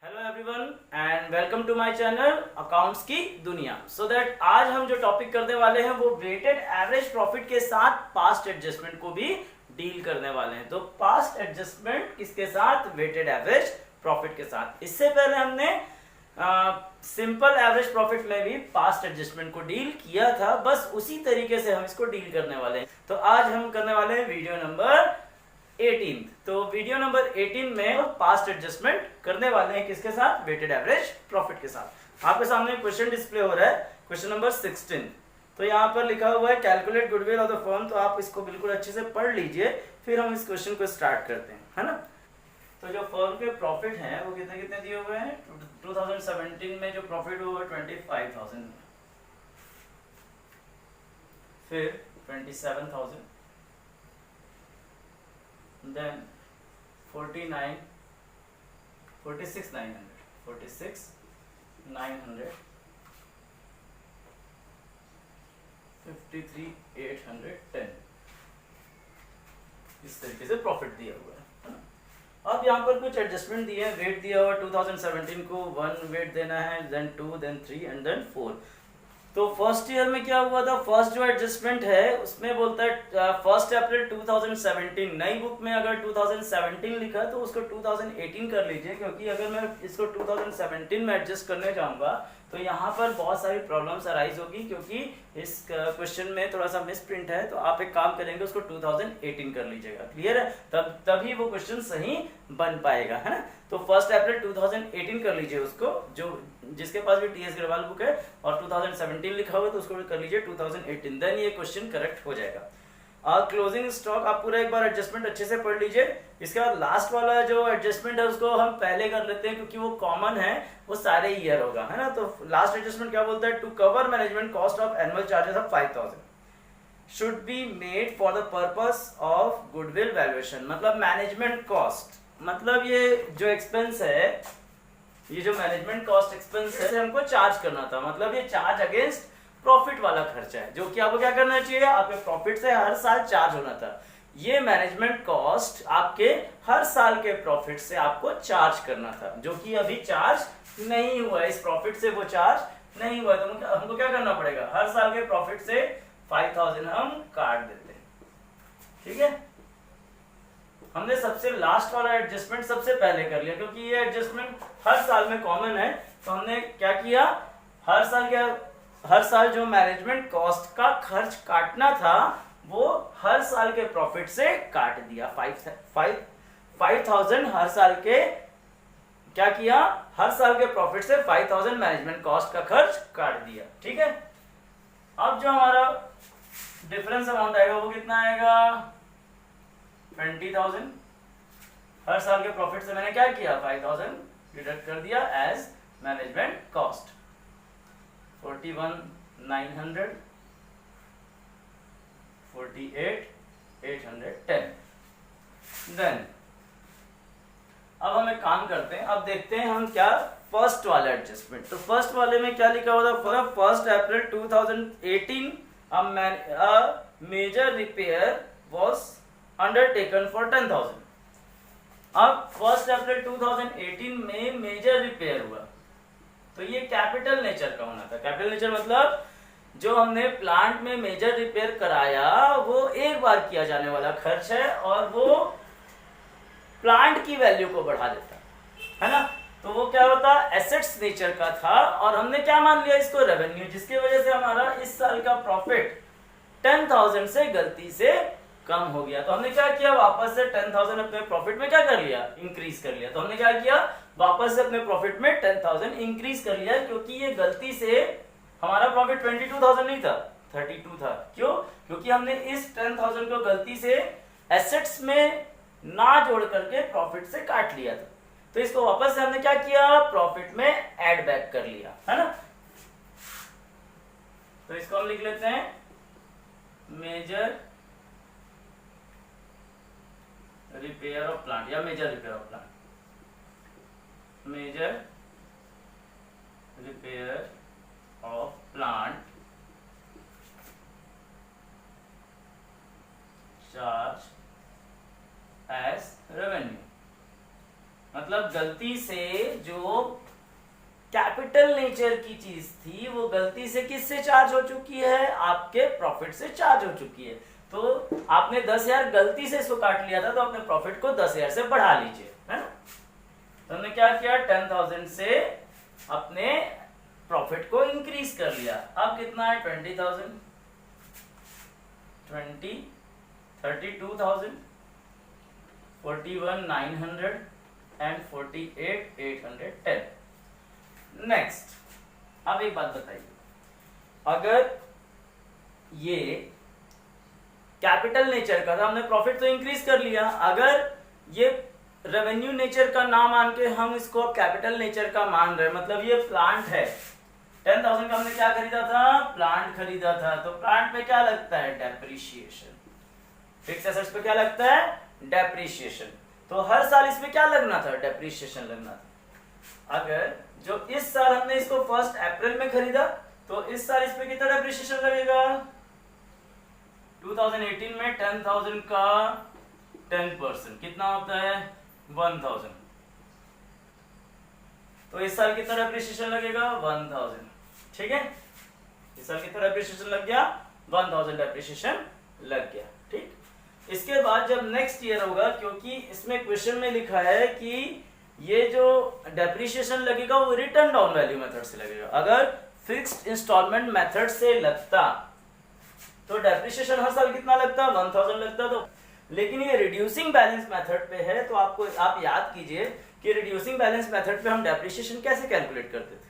Hello everyone and welcome to my channel accounts की दुनिया। So that आज हम जो टॉपिक करने वाले हैं वो वेटेड एवरेज प्रॉफिट के साथ पास्ट एडजस्टमेंट को भी डील करने वाले हैं। तो पास्ट एडजस्टमेंट किसके साथ? वेटेड एवरेज प्रॉफिट के साथ। इससे पहले हमने सिंपल एवरेज प्रॉफिट में भी पास्ट एडजस्टमेंट को डील किया था, बस उसी तरीके से हम इसको डील करने वाले हैं। तो आज हम करने वाले हैं वीडियो नंबर 18। तो वीडियो नंबर 18 में पास्ट एडजस्टमेंट करने वाले हैं किसके साथ? वेटेड एवरेज प्रॉफिट के साथ। आपके सामने क्वेश्चन डिस्प्ले हो रहा है, क्वेश्चन नंबर 16। तो यहाँ पर लिखा हुआ है calculate goodwill of the firm. तो आप इसको बिल्कुल अच्छे से पढ़ लीजिए, फिर हम इस क्वेश्चन को स्टार्ट करते हैं, है ना। तो जो फर्म के प्रॉफिट हैं वो कितने कितने दिए हुए हैं? 2017 में जो प्रॉफिट हुआ 25,000, फिर 27,000, then 46,900, 53,810 इस तरीके से प्रॉफिट दिया हुआ है। अब यहाँ पर कुछ एडजस्टमेंट दिए हैं। वेट दिया हुआ 2017 को 1 वेट देना है, देन 2, देन 3 एंड देन 4। तो फर्स्ट ईयर में क्या हुआ था? फर्स्ट जो एडजस्टमेंट है उसमें बोलता है 1 अप्रैल 2017। नई बुक में अगर 2017 लिखा है तो उसको 2018 कर लीजिए, क्योंकि अगर मैं इसको 2017 में एडजस्ट करने जाऊंगा तो यहाँ पर बहुत सारी प्रॉब्लम्स अराइज होगी, क्योंकि इस क्वेश्चन में थोड़ा सा मिस प्रिंट है। तो आप एक काम करेंगे, उसको 2018 कर लीजिएगा। क्लियर है? तभी वो क्वेश्चन सही बन पाएगा, है ना। तो 1 अप्रैल 2018 कर लीजिए उसको, जो जिसके पास भी टीएस अग्रवाल बुक है और 2017 लिखा हुआ है तो उसको भी कर लीजिए 2018, देन ये क्वेश्चन करेक्ट हो जाएगा। क्लोजिंग स्टॉक आप पूरा एक बार एडजस्टमेंट अच्छे से पढ़ लीजिए। इसके बाद लास्ट वाला जो एडजस्टमेंट है उसको हम पहले कर लेते हैं, क्योंकि वो कॉमन है, वो सारे ईयर होगा, है ना। तो लास्ट एडजस्टमेंट क्या बोलता है? To cover management cost of annual charges of 5,000 should be made for the purpose of goodwill valuation. मतलब मैनेजमेंट कॉस्ट, मतलब ये जो एक्सपेंस है, ये जो मैनेजमेंट कॉस्ट एक्सपेंस है, हमको चार्ज करना था। मतलब ये चार्ज अगेंस्ट प्रॉफिट वाला खर्चा है, जो कि आपको क्या करना चाहिए? आपके प्रॉफिट से हर साल चार्ज होना था। ये मैनेजमेंट कॉस्ट आपके हर साल के प्रॉफिट से आपको चार्ज करना था, जो कि अभी चार्ज नहीं हुआ है। इस प्रॉफिट से वो चार्ज नहीं हुआ है, तो हमको क्या करना पड़ेगा? हर साल के प्रॉफिट से 5,000 हम काट देते हैं। ठीक है, हमने सबसे लास्ट वाला एडजस्टमेंट सबसे पहले कर लिया, क्योंकि ये एडजस्टमेंट हर साल में कॉमन है। तो हमने क्या किया? हर साल जो मैनेजमेंट कॉस्ट का खर्च काटना था वो हर साल के प्रॉफिट से काट दिया। 5,000 हर साल के क्या किया? हर साल के प्रॉफिट से 5,000 मैनेजमेंट कॉस्ट का खर्च काट दिया। ठीक है, अब जो हमारा डिफरेंस अमाउंट आएगा वो कितना आएगा? 20,000। हर साल के प्रॉफिट से मैंने क्या किया? 5,000 डिडक्ट कर दिया एज मैनेजमेंट कॉस्ट। 41,900, 48,810। देन अब हम एक काम करते हैं, अब देखते हैं हम क्या फर्स्ट वाला एडजस्टमेंट। तो फर्स्ट वाले में क्या लिखा हुआ था? 1 April 2018 a major repair was undertaken for 10,000। अब 1 अप्रैल 2018 में मेजर रिपेयर हुआ, तो ये कैपिटल नेचर का होना था। कैपिटल नेचर मतलब जो हमने प्लांट में मेजर रिपेयर कराया वो एक बार किया जाने वाला खर्च है, और वो प्लांट की वैल्यू को बढ़ा देता है ना। तो वो क्या होता? एसेट्स नेचर का था, और हमने क्या मान लिया इसको? रेवेन्यू, जिसकी वजह से हमारा इस साल का प्रॉफिट 10,000 से गलती से कम हो गया। तो हमने क्या किया? वापस से 10,000 अपने प्रॉफिट में क्या कर लिया? इंक्रीज कर लिया। तो हमने क्या किया? वापस से अपने प्रॉफिट में 10,000 इंक्रीज कर लिया, क्योंकि ये गलती से हमारा प्रॉफिट 22,000 नहीं था, 32 था। क्यों? क्योंकि हमने इस 10,000 को गलती से एसेट्स में ना जोड़ करके प्रॉफिट से काट लिया था। तो इसको वापस से हमने क्या किया? प्रॉफिट में ऐड बैक कर लिया, है ना। तो इसको हम लिख लेते हैं मेजर रिपेयर ऑफ प्लांट, या major repair of plant. Major repair of plant charge as revenue. मतलब गलती से जो कैपिटल नेचर की चीज थी वो गलती से किससे चार्ज हो चुकी है, आपके प्रॉफिट से चार्ज हो चुकी है। तो आपने 10,000 गलती से इसको काट लिया था, तो अपने प्रॉफिट को 10,000 से बढ़ा लीजिए, है ना। तो हमने क्या किया, 10,000 से अपने प्रॉफिट को इंक्रीज कर लिया। अब कितना है, 20,000, 20, 32,000, 41,900 एंड 48,810। नेक्स्ट, अब एक बात बताइए, अगर ये कैपिटल नेचर का था, हमने प्रॉफिट तो इंक्रीज कर लिया, अगर ये रेवेन्यू नेचर का ना मान के हम इसको अब कैपिटल नेचर का मान रहे, मतलब ये प्लांट है, 10,000 का हमने क्या खरीदा था, प्लांट खरीदा था, तो प्लांट पे क्या लगता है, डेप्रिसिएशन। फिक्स एसेट्स पे क्या लगता है, डेप्रिसिएशन। तो हर साल इसमें क्या लगना था, डेप्रिसिएशन लगना था। अगर जो इस साल हमने इसको 1 अप्रैल में खरीदा, तो इस साल इस पे कितना डेप्रिसिएशन लगेगा, 2018 में 10,000 का 10% कितना होता है, 1,000। तो इस साल कितना डेप्रिसिएशन लगेगा, 1,000। ठीक है, इस साल कितना डेप्रिसिएशन लग गया, 1,000 डेप्रिसिएशन लग गया। ठीक, इसके बाद जब नेक्स्ट ईयर होगा, क्योंकि इसमें क्वेश्चन में लिखा है कि ये जो डेप्रिसिएशन लगेगा वो रिटर्न डाउन वैल्यू मेथड से लगेगा। अगर फिक्स्ड इंस्टॉलमेंट मेथड से लगता तो डेप्रिसिएशन हर साल कितना लगता, 1,000 लगता। तो लेकिन ये रिड्यूसिंग बैलेंस मेथड पे है, तो आप याद कीजिए कि रिड्यूसिंग बैलेंस मेथड पे हम डेप्रिसिएशन कैसे कैलकुलेट करते थे,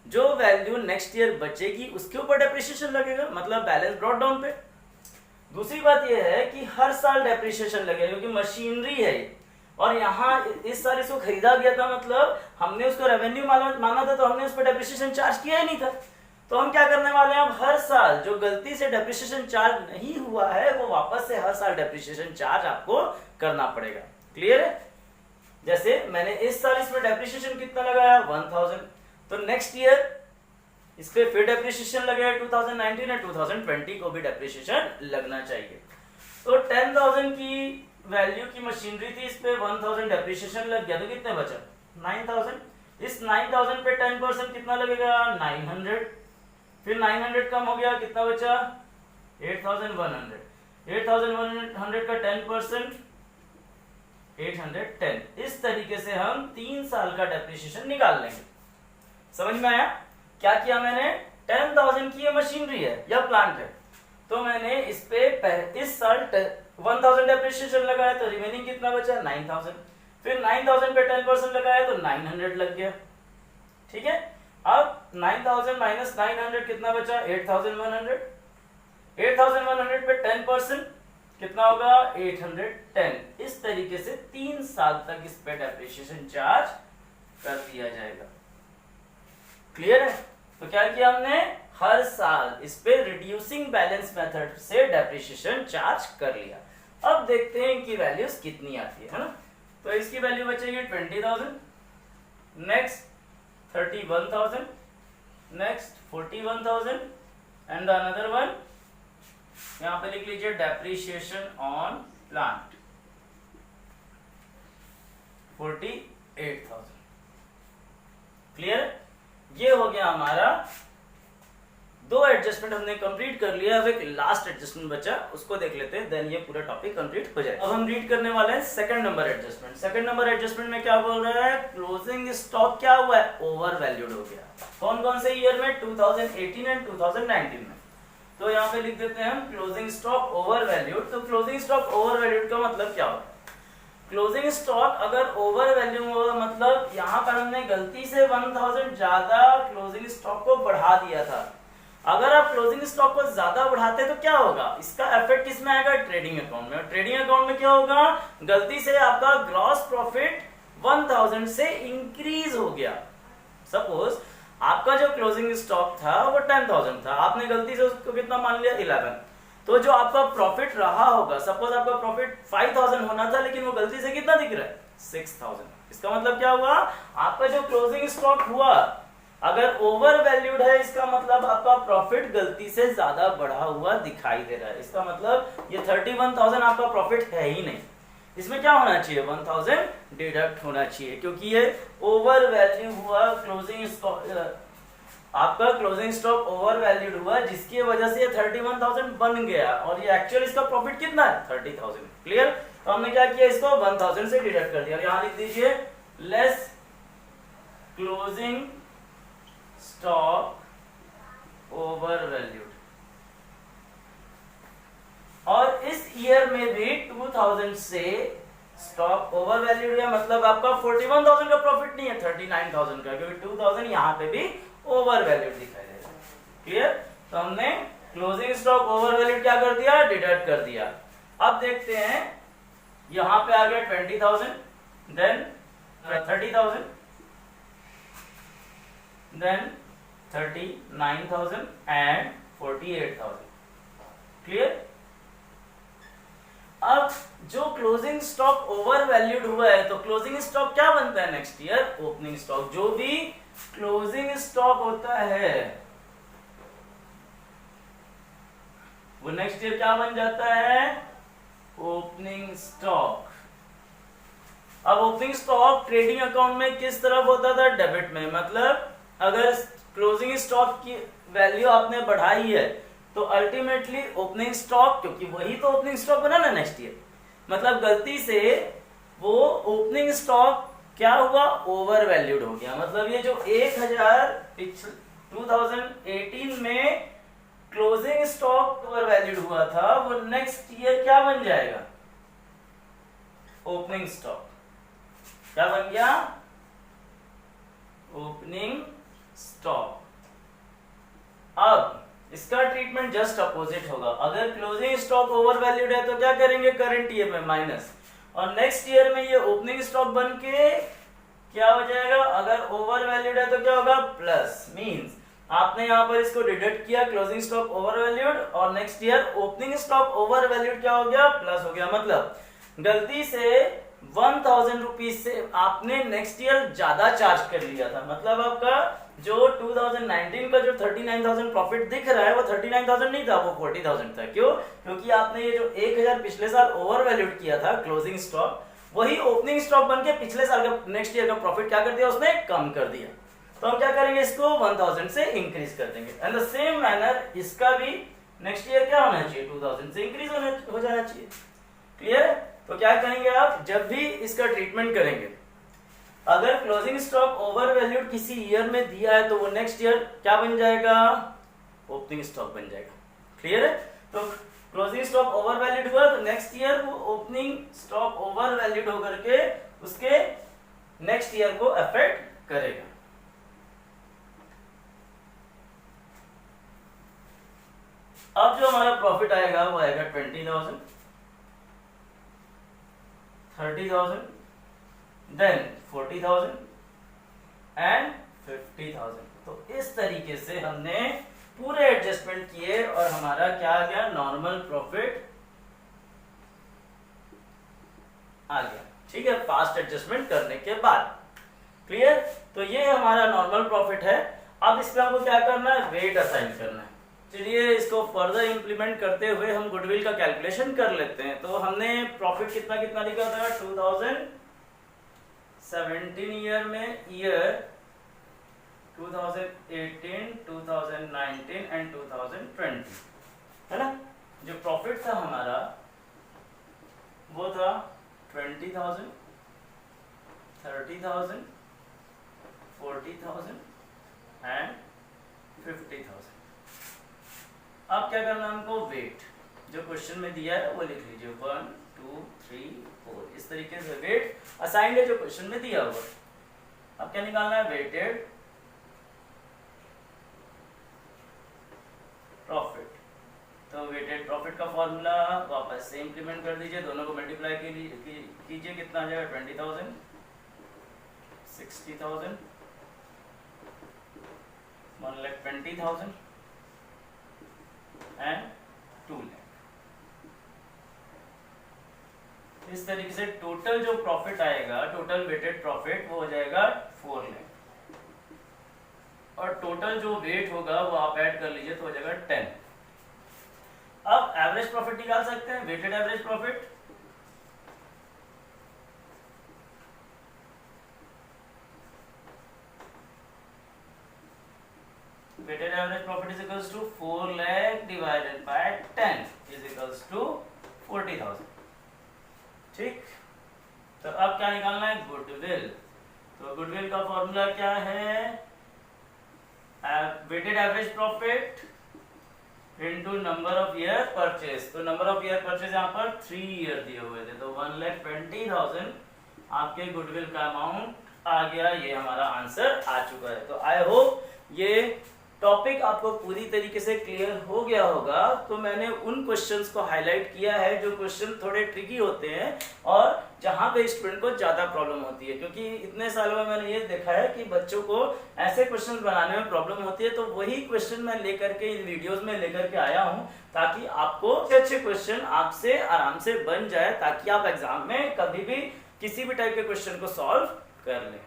जो वैल्यू नेक्स्ट ईयर बचेगी उसके ऊपर डेप्रिसिएशन लगेगा, मतलब बैलेंस ब्रॉट डाउन पे। दूसरी बात यह है कि हर साल डेप्रिसिएशन लगेगा, क्योंकि मशीनरी है और यहाँ इस साल इसको खरीदा गया था, मतलब हमने उसको रेवेन्यू माना था, तो हमने उस पर डेप्रिसिएशन चार्ज किया ही नहीं था। तो हम क्या करने वाले हैं, अब हर साल जो गलती से डेप्रिसिएशन चार्ज नहीं हुआ है वो वापस से हर साल डेप्रिसिएशन चार्ज आपको करना पड़ेगा। क्लियर है। जैसे मैंने इस साल इसमें डेप्रिसिएशन कितना लगाया, 1,000, तो नेक्स्ट ईयर इस पे फिर डेप्रिसिएशन लगेगा 2019 और 2020 को भी डेप्रिसिएशन लगना चाहिए। तो 10,000 की वैल्यू की मशीनरी थी, इस पे 1,000 डेप्रिसिएशन लग गया, तो कितने बचा, 9,000। इस 9,000 पे 10% कितना लगेगा, 900। फिर 900 कम हो गया, कितना बचा, 8,100। 8,100 का 10%, 810। इस तरीके से हम 3 साल का डेप्रिसिएशन निकाल लेंगे। समझ में आया। क्या किया मैंने, 10,000 की ये मशीनरी है या प्लांट है, तो मैंने इस पे इस साल 1,000 डेप्रिसिएशन लगाया, तो रिमेनिंग कितना बचा, 9,000। फिर 9,000 पे 10% लगाया तो 900 लग गया। ठीक है, अब 9,000 माइनस 900 कितना बचा, 8,100। 8,100 पे 10% कितना होगा, 810। इस तरीके से 3 साल तक इस पे डेप्रिसिएशन चार्ज कर दिया जाएगा। क्लियर है। तो क्या किया हमने, हर साल इस पे रिड्यूसिंग बैलेंस मेथड से डेप्रिसिएशन चार्ज कर लिया। अब देखते हैं इनकी वैल्यूज कितनी आती है ना। तो इसकी वैल्यू बचेगी 20,000, next 31,000, next 41,000 and another one, यहां पे लिख लीजिए डेप्रिसिएशन ऑन प्लांट 48,000। क्लियर। ये हो गया हमारा, 2 एडजस्टमेंट हमने कंप्लीट कर लिया। अब एक लास्ट एडजस्टमेंट बचा, उसको देख लेते हैं, देन ये पूरा टॉपिक कंप्लीट हो जाए। अब हम रीड करने वाले हैं second number adjustment. Second number adjustment में क्या बोल रहा है, क्लोजिंग स्टॉक क्या हुआ है, ओवर वैल्यूड हो गया। कौन कौन से ईयर में, 2018 एंड 2019 में। तो यहाँ पे लिख देते हैं हम क्लोजिंग स्टॉक ओवर वैल्यूड। तो क्लोजिंग स्टॉक ओवर वैल्यूड का मतलब क्या होता है, क्लोजिंग स्टॉक अगर ओवर वैल्यू होगा, मतलब यहाँ पर हमने गलती से 1,000 ज्यादा क्लोजिंग स्टॉक को बढ़ा दिया था। अगर आप क्लोजिंग स्टॉक को ज्यादा बढ़ाते तो क्या होगा, इसका इफेक्ट किसमें आएगा, ट्रेडिंग अकाउंट में। और ट्रेडिंग अकाउंट में क्या होगा, गलती से आपका ग्रॉस प्रॉफिट 1,000 से इंक्रीज हो गया। सपोज आपका जो क्लोजिंग स्टॉक था वो 10,000 था, आपने गलती से उसको कितना मान लिया, 11। तो जो आपका प्रॉफिट रहा होगा, सपोज आपका प्रॉफिट 5,000 होना था, लेकिन वो गलती से कितना दिख रहा है, 6,000। इसका मतलब क्या हुआ, आपका जो क्लोजिंग स्टॉक हुआ अगर ओवर वैल्यूड है, इसका मतलब आपका प्रॉफिट गलती से ज्यादा बढ़ा हुआ दिखाई दे रहा है। इसका मतलब ये 31,000 आपका प्रॉफिट है ही नहीं। इसमें क्या होना चाहिए 1000 डिडक्ट होना चाहिए, क्योंकि ये ओवर वैल्यू हुआ क्लोजिंग स्टॉक, आपका क्लोजिंग स्टॉक ओवर वैल्यूड हुआ, जिसकी वजह से 31,000 बन गया और ये एक्चुअल इसका प्रॉफिट कितना है 30,000। क्लियर? तो हमने क्या किया, इसको 1000 से डिडक्ट कर दिया और यहां लिख दीजिए less closing stock over valued. और इस ईयर में भी 2000 से स्टॉक ओवर वैल्यूड हुआ, मतलब आपका 41,000 का प्रॉफिट नहीं है 39,000 का, क्योंकि 2000 यहां पे भी ओवर वैल्यूड दिखाई दे रहा है। क्लियर? तो हमने क्लोजिंग स्टॉक ओवर वैल्यूड क्या कर दिया, डिडक्ट कर दिया। अब देखते हैं यहां पे आ गया 20,000, देन 30,000, देन 39,000 एंड 48,000। क्लियर? अब जो क्लोजिंग स्टॉक ओवर वैल्यूड हुआ है, तो क्लोजिंग स्टॉक क्या बनता है नेक्स्ट ईयर, ओपनिंग स्टॉक। जो भी क्लोजिंग स्टॉक होता है वो नेक्स्ट ईयर क्या बन जाता है, ओपनिंग स्टॉक। अब ओपनिंग स्टॉक ट्रेडिंग अकाउंट में किस तरफ होता था, डेबिट में। मतलब अगर क्लोजिंग स्टॉक की वैल्यू आपने बढ़ाई है तो अल्टीमेटली ओपनिंग स्टॉक, क्योंकि वही तो ओपनिंग स्टॉक बना ना नेक्स्ट ईयर, मतलब गलती से वो ओपनिंग स्टॉक क्या हुआ, ओवर वैल्यूड हो गया। मतलब ये जो 2018 में क्लोजिंग स्टॉक ओवर वैल्यूड हुआ था, वो नेक्स्ट ईयर क्या बन जाएगा, ओपनिंग स्टॉक। क्या बन गया, ओपनिंग स्टॉक। अब इसका ट्रीटमेंट जस्ट अपोजिट होगा। अगर क्लोजिंग स्टॉक ओवर वैल्यूड है तो क्या करेंगे, करंट ईयर में माइनस, और नेक्स्ट ईयर में ये ओपनिंग स्टॉक बन के क्या हो जाएगा, अगर ओवर वैल्यूड है तो क्या होगा, प्लस। मींस आपने यहां पर इसको डिडक्ट किया क्लोजिंग स्टॉक ओवर वैल्यूड, और next year opening stock over valued क्या हो गया, प्लस हो गया। मतलब गलती से 1000 रुपीज से आपने नेक्स्ट ईयर ज्यादा चार्ज कर लिया था। मतलब आपका जो 2019 का जो 39,000 प्रॉफिट दिख रहा है वो 39,000 नहीं था, वो 40,000 था। क्यों? क्योंकि आपने ये जो 1000 पिछले साल ओवर वैल्यूड किया था क्लोजिंग स्टॉक, वही ओपनिंग स्टॉक बन के पिछले साल का नेक्स्ट ईयर का प्रॉफिट क्या कर दिया, उसने कम कर दिया। तो हम क्या करेंगे, इसको 1000 से इंक्रीज कर देंगे। एंड द सेम मैनर इसका भी नेक्स्ट ईयर क्या होना चाहिए, 2000 से इंक्रीज हो जाना चाहिए। क्लियर? तो क्या करेंगे आप, जब भी इसका ट्रीटमेंट करेंगे, अगर क्लोजिंग स्टॉक ओवर वैल्यूड किसी ईयर में दिया है तो वो नेक्स्ट ईयर क्या बन जाएगा, ओपनिंग स्टॉक बन जाएगा। क्लियर है? तो क्लोजिंग स्टॉक ओवर वैल्यूड हुआ तो नेक्स्ट ईयर वो ओपनिंग स्टॉक ओवर वैल्यूड होकर के उसके नेक्स्ट ईयर को अफेक्ट करेगा। अब जो हमारा प्रॉफिट आएगा वो आएगा 20,000, 30,000, देन 40,000 एंड 50,000। तो इस तरीके से हमने पूरे एडजस्टमेंट किए और हमारा क्या आ गया, नॉर्मल प्रॉफिट आ गया। ठीक है, पास्ट एडजस्टमेंट करने के बाद। क्लियर? तो ये हमारा नॉर्मल प्रॉफिट है। अब इस पे हमको क्या करना है, वेट असाइन करना है। चलिए इसको फर्दर इंप्लीमेंट करते हुए हम गुडविल का कैलकुलेशन कर लेते हैं। तो हमने प्रॉफिट कितना कितना लिखा था, 2017 ईयर में, ईयर 2018, 2019 एंड 2020, है ना। जो प्रॉफिट था हमारा वो था 20,000, 30,000, 40,000 एंड 50,000। अब क्या करना है हमको, वेट जो क्वेश्चन में दिया है वो लिख लीजिए, 1 2 3 4, इस तरीके से वेट असाइंड है जो क्वेश्चन में दिया हुआ। अब क्या निकालना है, वेटेड प्रॉफिट। तो वेटेड प्रॉफिट का फॉर्मूला वापस से इंप्लीमेंट कर दीजिए, दोनों को मल्टीप्लाई कीजिए, कितना आ जाएगा, 20,000, 60,000, 1,20,000 एंड 2 लाख। इस तरीके से टोटल जो प्रॉफिट आएगा, टोटल वेटेड प्रॉफिट वो हो जाएगा 4 लाख, और टोटल जो वेट होगा वो आप ऐड कर लीजिए तो हो जाएगा 10। अब एवरेज प्रॉफिट निकाल सकते हैं, weighted average profit. Weighted average profit is equals to 4 lakh divided by 10 is equals to 40,000। ठीक, तो अब क्या निकालना है? गुडविल। तो गुडविल का फॉर्मूला क्या है? Weighted average profit into number of year purchase. तो नंबर ऑफ ईयर परचेज यहाँ पर 3 ईयर दिए हुए थे, तो 1,20,000 आपके गुडविल का अमाउंट आ गया। ये हमारा आंसर आ चुका है। तो आई होप ये टॉपिक आपको पूरी तरीके से क्लियर हो गया होगा। तो मैंने उन क्वेश्चंस को हाईलाइट किया है जो क्वेश्चन थोड़े ट्रिकी होते हैं और जहां पे स्टूडेंट को ज्यादा प्रॉब्लम होती है, क्योंकि इतने सालों में मैंने ये देखा है कि बच्चों को ऐसे क्वेश्चन बनाने में प्रॉब्लम होती है। तो वही क्वेश्चन मैं लेकर के इन वीडियोस में लेकर के आया हूं ताकि आपको अच्छे क्वेश्चन आपसे आराम से बन जाए, ताकि आप एग्जाम में कभी भी किसी भी टाइप के क्वेश्चन को सॉल्व कर लें।